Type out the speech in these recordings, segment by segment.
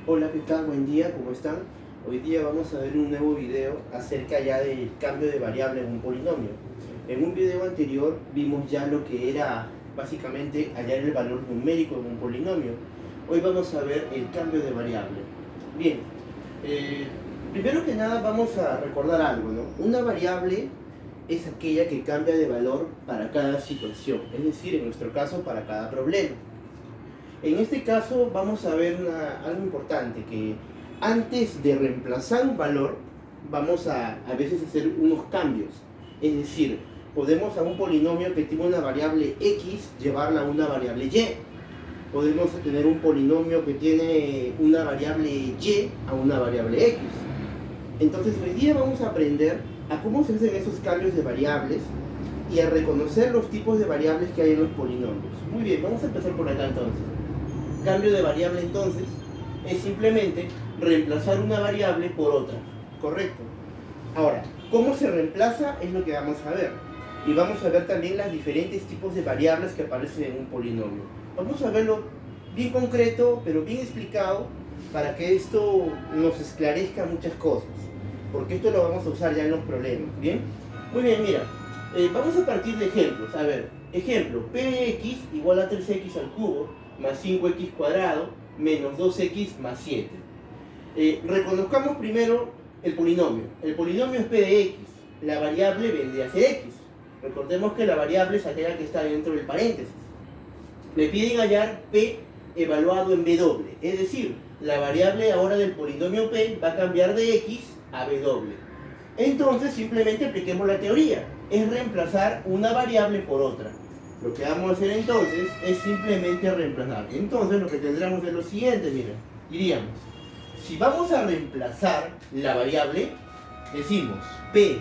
Hola, ¿qué tal? Buen día, ¿cómo están? Hoy día vamos a ver un nuevo video acerca ya del cambio de variable en un polinomio. En un video anterior vimos ya lo que era básicamente hallar el valor numérico en un polinomio. Hoy vamos a ver el cambio de variable. Bien, eh, primero que nada vamos a recordar algo, ¿no? Una variable es aquella que cambia de valor para cada situación, es decir, en nuestro caso para cada problema. En este caso vamos a ver algo importante, que antes de reemplazar un valor, vamos a veces hacer unos cambios. Es decir, podemos a un polinomio que tiene una variable x llevarla a una variable y. Podemos tener un polinomio que tiene una variable y a una variable x. Entonces hoy día vamos a aprender a cómo se hacen esos cambios de variables y a reconocer los tipos de variables que hay en los polinomios. Muy bien, vamos a empezar por acá entonces. Cambio de variable entonces es simplemente reemplazar una variable por otra, ¿correcto? Ahora, ¿cómo se reemplaza? Es lo que vamos a ver. Y vamos a ver también los diferentes tipos de variables que aparecen en un polinomio. Vamos a verlo bien concreto, pero bien explicado, para que esto nos esclarezca muchas cosas. Porque esto lo vamos a usar ya en los problemas, ¿bien? Muy bien, mira, vamos a partir de ejemplos. A ver, ejemplo, p de x igual a 3x al cubo más 5x cuadrado menos 2x más 7. Reconozcamos primero el polinomio. El polinomio es p de x. La variable vendría a ser x. Recordemos que la variable es aquella que está dentro del paréntesis. Me piden hallar p evaluado en w. Es decir, la variable ahora del polinomio p va a cambiar de x a w. Entonces simplemente apliquemos la teoría. Es reemplazar una variable por otra. Lo que vamos a hacer entonces es simplemente reemplazar. Entonces lo que tendremos es lo siguiente, miren. Diríamos, si vamos a reemplazar la variable, decimos p,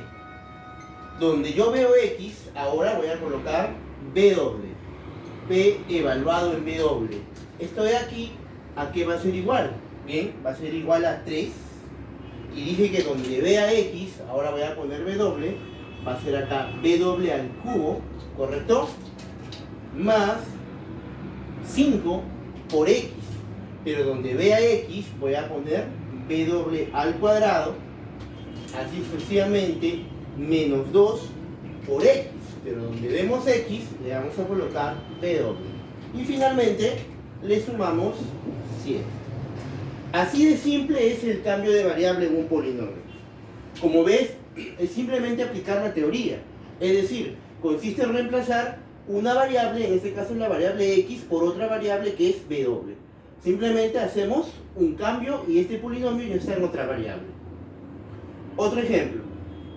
donde yo veo x, ahora voy a colocar w. P evaluado en w. Esto de aquí, ¿a qué va a ser igual? Bien, va a ser igual a 3. Y dije que donde vea x, ahora voy a poner w, va a ser acá w al cubo, ¿correcto? Más 5 por x, pero donde vea x voy a poner w al cuadrado, así sucesivamente, menos 2 por x, pero donde vemos x le vamos a colocar w, y finalmente le sumamos 7. Así de simple es el cambio de variable en un polinomio. Como ves, es simplemente aplicar la teoría, es decir, consiste en reemplazar una variable, en este caso la variable x, por otra variable que es w. Simplemente hacemos un cambio y este polinomio ya está en otra variable. Otro ejemplo,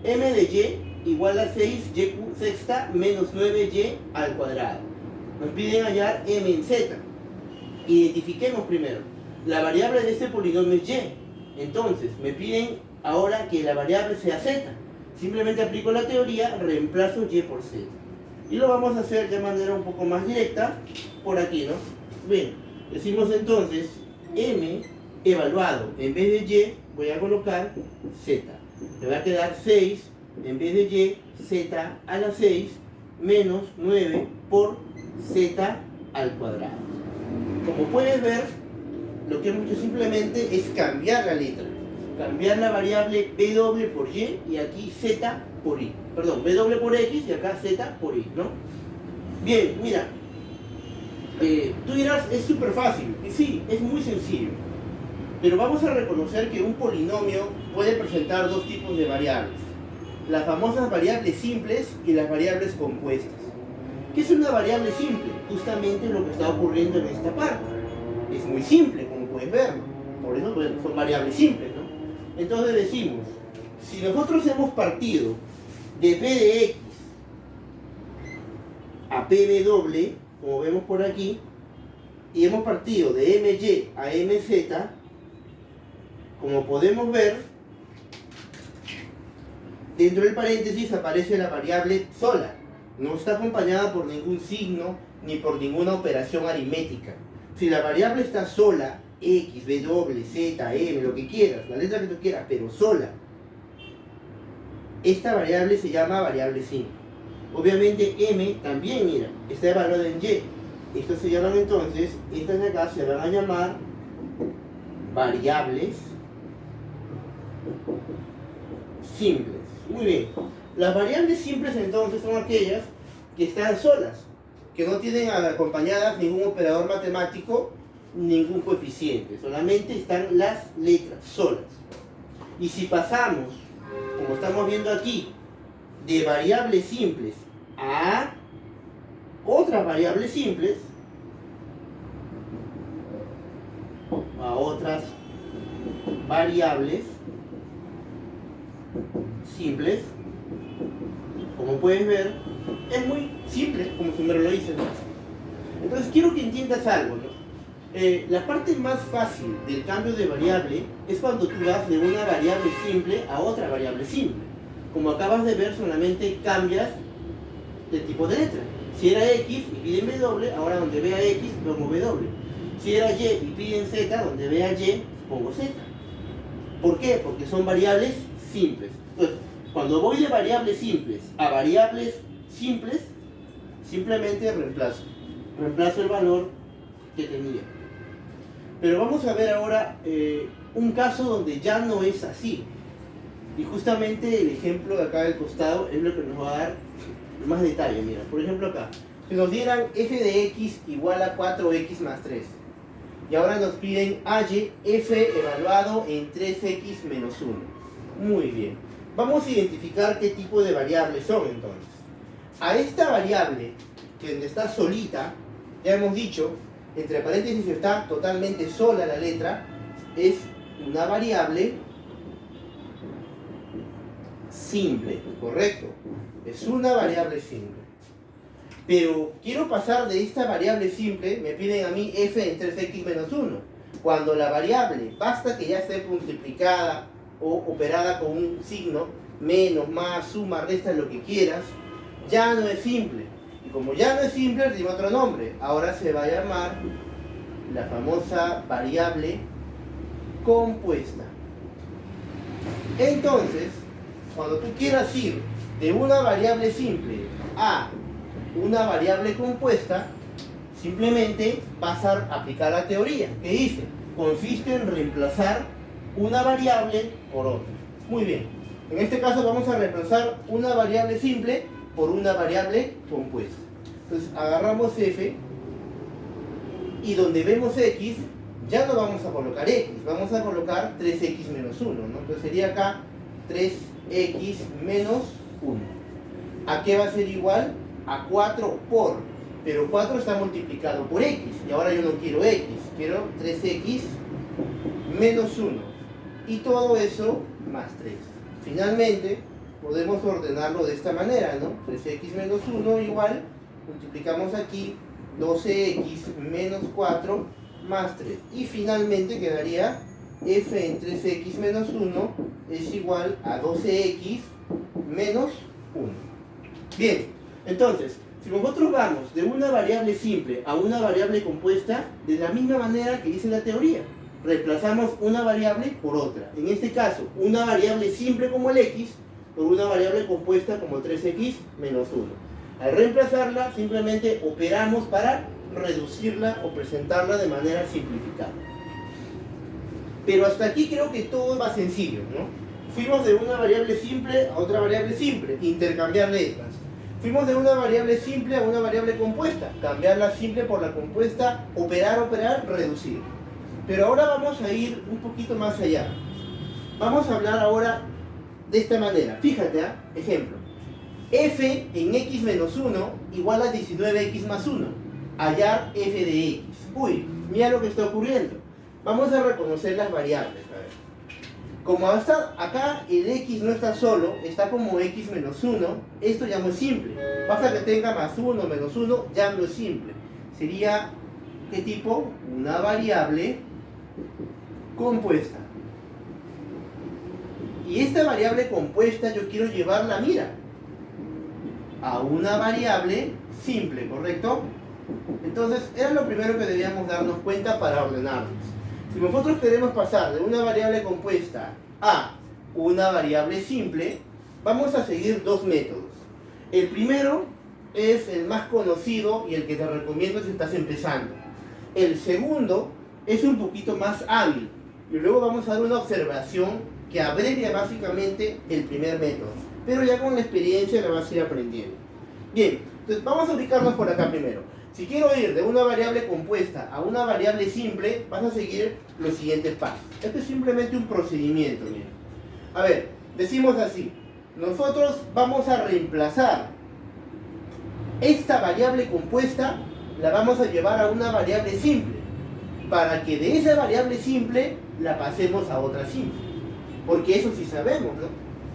m de y igual a 6y sexta menos 9y al cuadrado. Nos piden hallar m en z. Identifiquemos primero. La variable de este polinomio es y. Entonces, me piden ahora que la variable sea z. Simplemente aplico la teoría, reemplazo y por z. Y lo vamos a hacer de manera un poco más directa por aquí, ¿no? Bien, decimos entonces m evaluado, en vez de y voy a colocar z. Me va a quedar 6, en vez de y, z a la 6 menos 9 por z al cuadrado. Como puedes ver, lo que hemos hecho simplemente es cambiar la letra. Cambiar la variable w por y aquí z por y. Perdón, w por x y acá z por y, ¿no? Bien, mira. Tú dirás, es súper fácil. Y sí, es muy sencillo. Pero vamos a reconocer que un polinomio puede presentar dos tipos de variables. Las famosas variables simples y las variables compuestas. ¿Qué es una variable simple? Justamente lo que está ocurriendo en esta parte. Es muy simple, como puedes ver. Por eso son variables simples, ¿no? Entonces decimos, si nosotros hemos partido de p de x a pw, como vemos por aquí, y hemos partido de my a mz, como podemos ver, dentro del paréntesis aparece la variable sola. No está acompañada por ningún signo ni por ninguna operación aritmética. Si la variable está sola, x, w, z, m, lo que quieras, la letra que tú quieras, pero sola, esta variable se llama variable simple. Obviamente m también, mira, está evaluada en y. Estos se llaman entonces, estas de acá se van a llamar variables simples. Muy bien. Las variables simples entonces son aquellas que están solas, que no tienen acompañadas ningún operador matemático, ningún coeficiente, solamente están las letras solas. Y si pasamos, como estamos viendo aquí, de variables simples a otras variables simples, como puedes ver, es muy simple, como su nombre lo dice, ¿no? Entonces quiero que entiendas algo, ¿no? La parte más fácil del cambio de variable es cuando tú vas de una variable simple a otra variable simple. Como acabas de ver, solamente cambias de tipo de letra. Si era X y piden W, ahora donde vea X pongo W. Si era Y y piden Z, donde vea Y pongo Z. ¿Por qué? Porque son variables simples. Entonces, cuando voy de variables simples a variables simples, simplemente reemplazo el valor que tenía. Pero vamos a ver ahora un caso donde ya no es así. Y justamente el ejemplo de acá del costado es lo que nos va a dar más detalle. Mira, por ejemplo acá, si nos dieran f de x igual a 4x más 3. Y ahora nos piden halle f evaluado en 3x menos 1. Muy bien. Vamos a identificar qué tipo de variables son entonces. A esta variable, que está solita, ya hemos dicho, entre paréntesis está totalmente sola la letra, es una variable simple, ¿correcto? Es una variable simple. Pero quiero pasar de esta variable simple, me piden a mí f en 3x menos 1. Cuando la variable, basta que ya esté multiplicada o operada con un signo, menos, más, suma, resta, lo que quieras, ya no es simple. Y como ya no es simple, tiene otro nombre. Ahora se va a llamar la famosa variable compuesta. Entonces, cuando tú quieras ir de una variable simple a una variable compuesta, simplemente vas a aplicar la teoría que dice, consiste en reemplazar una variable por otra. Muy bien, en este caso vamos a reemplazar una variable simple por una variable compuesta. Entonces agarramos f y donde vemos x ya no vamos a colocar x, vamos a colocar 3x menos 1, ¿no? Entonces sería acá 3x menos 1. ¿A qué va a ser igual? A 4 por, pero 4 está multiplicado por x, y ahora yo no quiero x, quiero 3x menos 1, y todo eso más 3. Finalmente, podemos ordenarlo de esta manera, ¿no? 3x menos 1 igual, multiplicamos aquí 12x menos 4 más 3, y finalmente quedaría f en 3x menos 1 es igual a 12x menos 1. Bien, entonces, si nosotros vamos de una variable simple a una variable compuesta, de la misma manera que dice la teoría, reemplazamos una variable por otra. En este caso, una variable simple como el x por una variable compuesta como 3x menos 1. Al reemplazarla, simplemente operamos para reducirla o presentarla de manera simplificada. Pero hasta aquí creo que todo va sencillo, ¿no? Fuimos de una variable simple a otra variable simple, intercambiar letras. Fuimos de una variable simple a una variable compuesta, cambiar la simple por la compuesta, operar, reducir. Pero ahora vamos a ir un poquito más allá. Vamos a hablar ahora de esta manera. Fíjate, ejemplo. F en x menos 1 igual a 19x más 1. Hallar f de x. Uy, mira lo que está ocurriendo. Vamos a reconocer las variables. A ver. Como hasta acá el x no está solo, está como x menos 1, esto ya no es simple. Basta que tenga más 1, menos 1, ya no es simple. Sería, ¿qué tipo? Una variable compuesta. Y esta variable compuesta yo quiero llevarla, mira, a una variable simple, ¿correcto? Entonces, era lo primero que debíamos darnos cuenta para ordenarnos. Si nosotros queremos pasar de una variable compuesta a una variable simple, vamos a seguir dos métodos. El primero es el más conocido y el que te recomiendo si estás empezando. El segundo es un poquito más hábil. y luego vamos a dar una observación que abrevia básicamente el primer método. Pero ya con la experiencia la vas a ir aprendiendo. Bien, entonces vamos a ubicarnos por acá primero. Si quiero ir de una variable compuesta a una variable simple, vas a seguir los siguientes pasos. Esto es simplemente un procedimiento, mira. A ver, decimos así. Nosotros vamos a reemplazar esta variable compuesta, la vamos a llevar a una variable simple, para que de esa variable simple la pasemos a otra simple. Porque eso sí sabemos, ¿no?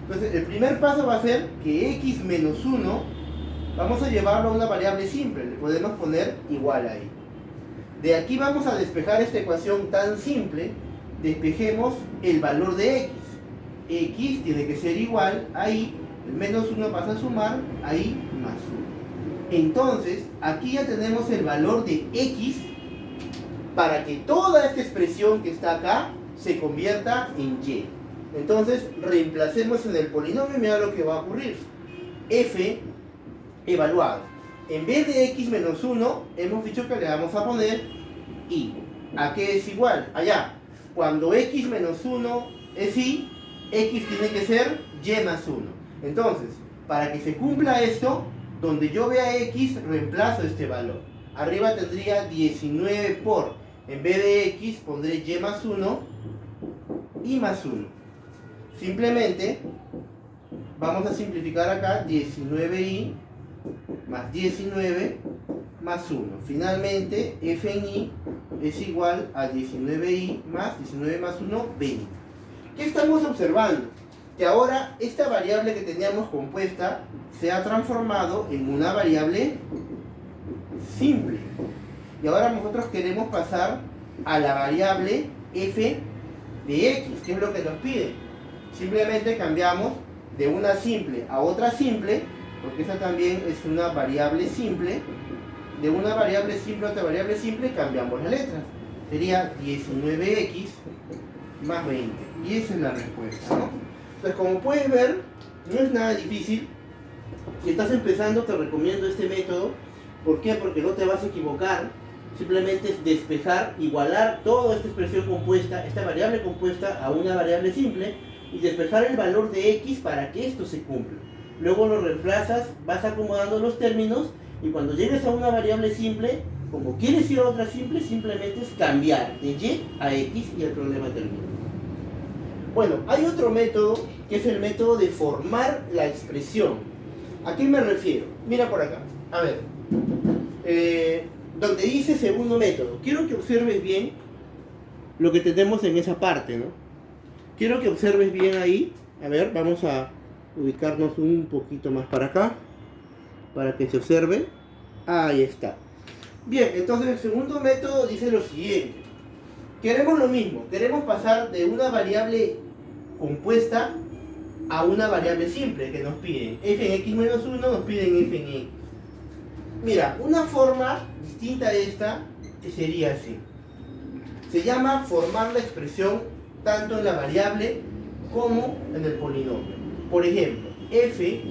Entonces, el primer paso va a ser que x menos 1 vamos a llevarlo a una variable simple, le podemos poner igual ahí. De aquí vamos a despejar esta ecuación tan simple, despejemos el valor de x. X tiene que ser igual, ahí, el menos 1 pasa a sumar, ahí más 1. Entonces, aquí ya tenemos el valor de x para que toda esta expresión que está acá se convierta en y. Entonces, reemplacemos en el polinomio y mira lo que va a ocurrir. F evaluado. En vez de x menos 1, hemos dicho que le vamos a poner y. ¿A qué es igual? Allá. Cuando x menos 1 es y, x tiene que ser y más 1. Entonces, para que se cumpla esto, donde yo vea x, reemplazo este valor. Arriba tendría 19 por, en vez de x, pondré y más 1 y más 1. Simplemente, vamos a simplificar acá, 19y más 19 más 1. Finalmente, f en y es igual a 19y más 19 más 1, 20. ¿Qué estamos observando? Que ahora esta variable que teníamos compuesta se ha transformado en una variable simple. Y ahora nosotros queremos pasar a la variable f de x, que es lo que nos pide. Simplemente cambiamos de una simple a otra simple, porque esa también es una variable simple. De una variable simple a otra variable simple cambiamos las letras. Sería 19x más 20. Y esa es la respuesta, ¿no? Entonces, como puedes ver, no es nada difícil. Si estás empezando, te recomiendo este método. ¿Por qué? Porque no te vas a equivocar. Simplemente es despejar, igualar toda esta expresión compuesta, esta variable compuesta, a una variable simple y despejar el valor de x para que esto se cumpla. Luego lo reemplazas, vas acomodando los términos y cuando llegues a una variable simple, como quieres ir a otra simple, simplemente es cambiar de y a x y el problema termina. Bueno, hay otro método que es el método de formar la expresión. ¿A qué me refiero? Mira por acá. A ver. Donde dice segundo método. Quiero que observes bien lo que tenemos en esa parte, ¿no? Quiero que observes bien ahí. A ver, vamos a ubicarnos un poquito más para acá, para que se observe. Ahí está. Bien, entonces el segundo método dice lo siguiente. Queremos lo mismo. Queremos pasar de una variable compuesta a una variable simple que nos piden. F en x menos 1 nos piden f en x. Mira, una forma distinta a esta sería así. Se llama formar la expresión tanto en la variable como en el polinomio. Por ejemplo, f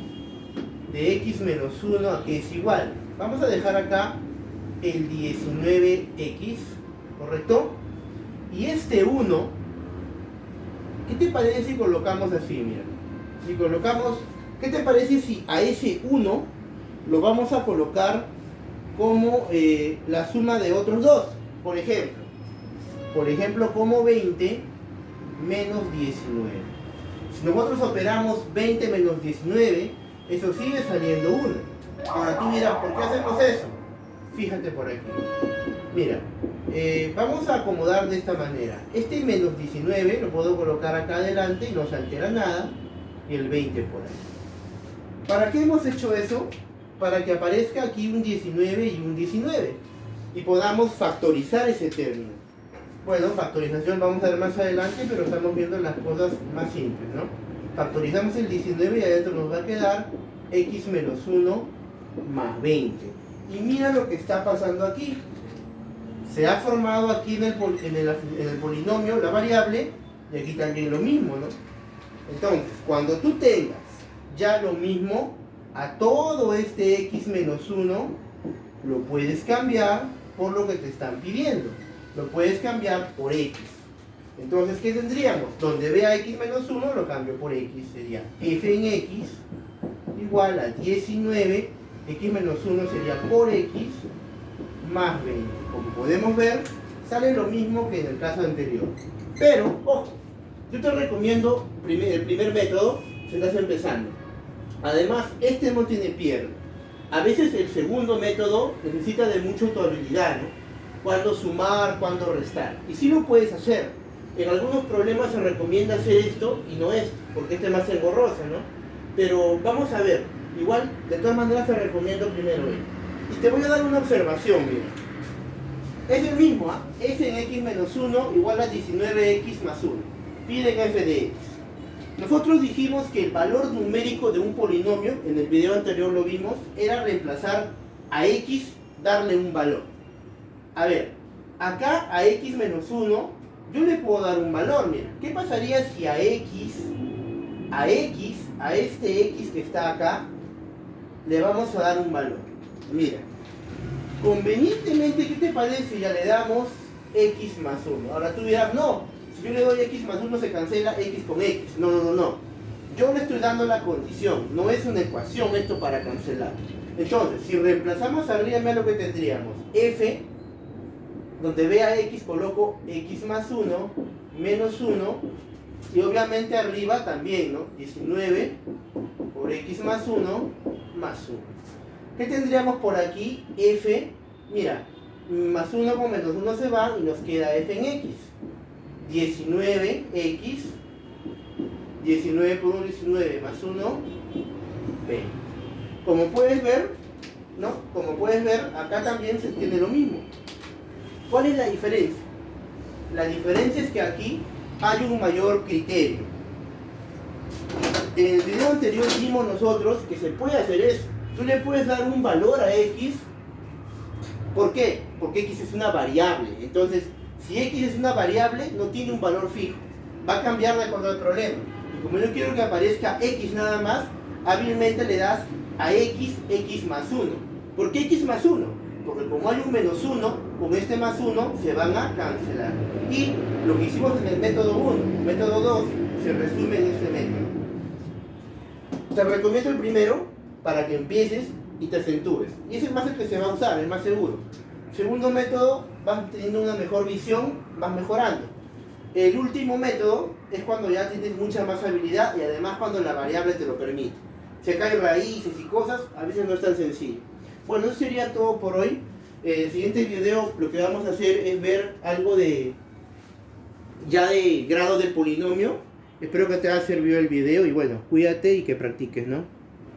de x menos 1 a que es igual. Vamos a dejar acá el 19x, ¿correcto? Y este 1, ¿qué te parece si colocamos así? Mira, si colocamos, ¿qué te parece si a ese 1 lo vamos a colocar como la suma de otros dos? Por ejemplo, como 20 menos 19. Si nosotros operamos 20 menos 19, eso sigue saliendo 1. Ahora tú dirás, ¿por qué hacemos eso? Fíjate por aquí. Mira, vamos a acomodar de esta manera. Este menos 19 lo puedo colocar acá adelante y no se altera nada. Y el 20 por ahí. ¿Para qué hemos hecho eso? Para que aparezca aquí un 19 y un 19. Y podamos factorizar ese término. Bueno, factorización vamos a ver más adelante, pero estamos viendo las cosas más simples, ¿no? Factorizamos el 19 y adentro nos va a quedar x menos 1 más 20. Y mira lo que está pasando aquí. Se ha formado aquí en el polinomio la variable y aquí también lo mismo, ¿no? Entonces, cuando tú tengas ya lo mismo, a todo este x menos 1 lo puedes cambiar por lo que te están pidiendo. Lo puedes cambiar por x. Entonces, ¿qué tendríamos? Donde vea x menos 1 lo cambio por x, sería f en x igual a 19, x menos 1 sería por x más 20. Como podemos ver, sale lo mismo que en el caso anterior. Pero, ojo, yo te recomiendo el primer método si estás empezando. Además, este no tiene pierde. A veces el segundo método necesita de mucha autohabilidad, ¿no? Cuándo sumar, cuándo restar. Y sí lo puedes hacer. En algunos problemas se recomienda hacer esto y no esto, porque este es más engorroso, ¿no? Pero vamos a ver. Igual, de todas maneras te recomiendo primero esto. Y te voy a dar una observación, mira. Es el mismo, ¿ah? F en x menos 1 igual a 19x más 1. Piden f de x. Nosotros dijimos que el valor numérico de un polinomio, en el video anterior lo vimos, era reemplazar a x, darle un valor. A ver, acá a x menos 1, yo le puedo dar un valor, mira. ¿Qué pasaría si a este x que está acá, le vamos a dar un valor? Mira, convenientemente, ¿qué te parece si ya le damos x más 1? Ahora tú dirás, no, si yo le doy x más 1 se cancela x con x. No. Yo le estoy dando la condición, no es una ecuación esto para cancelar. Entonces, si reemplazamos arriba, mira lo que tendríamos. F, donde vea x coloco x más 1, menos 1, y obviamente arriba también, ¿no? 19 por x más 1, más 1. ¿Qué tendríamos por aquí? F, mira, más 1 con menos 1 se va y nos queda f en x. 19x, 19 por 1, 19 más 1, 20. Como puedes ver, ¿no? Como puedes ver, acá también se tiene lo mismo. ¿Cuál es la diferencia? La diferencia es que aquí hay un mayor criterio. En el video anterior vimos nosotros que se puede hacer eso. Tú le puedes dar un valor a x. ¿Por qué? Porque x es una variable. Entonces, si x es una variable, no tiene un valor fijo. Va a cambiar de acuerdo al problema. Y como yo quiero que aparezca x nada más, hábilmente le das a x, x más 1. ¿Por qué x más 1? Porque como hay un menos 1, con este más 1 se van a cancelar. Y lo que hicimos en el método 1, método 2, se resume en este método. Te recomiendo el primero para que empieces y te acentúes. Y ese es más el que se va a usar, el más seguro. Segundo método, vas teniendo una mejor visión, vas mejorando. El último método es cuando ya tienes mucha más habilidad y además cuando la variable te lo permite. Si acá hay raíces y cosas, a veces no es tan sencillo. Bueno, eso sería todo por hoy. El siguiente video lo que vamos a hacer es ver algo de grado del polinomio. Espero que te haya servido el video y bueno, cuídate y que practiques, ¿no?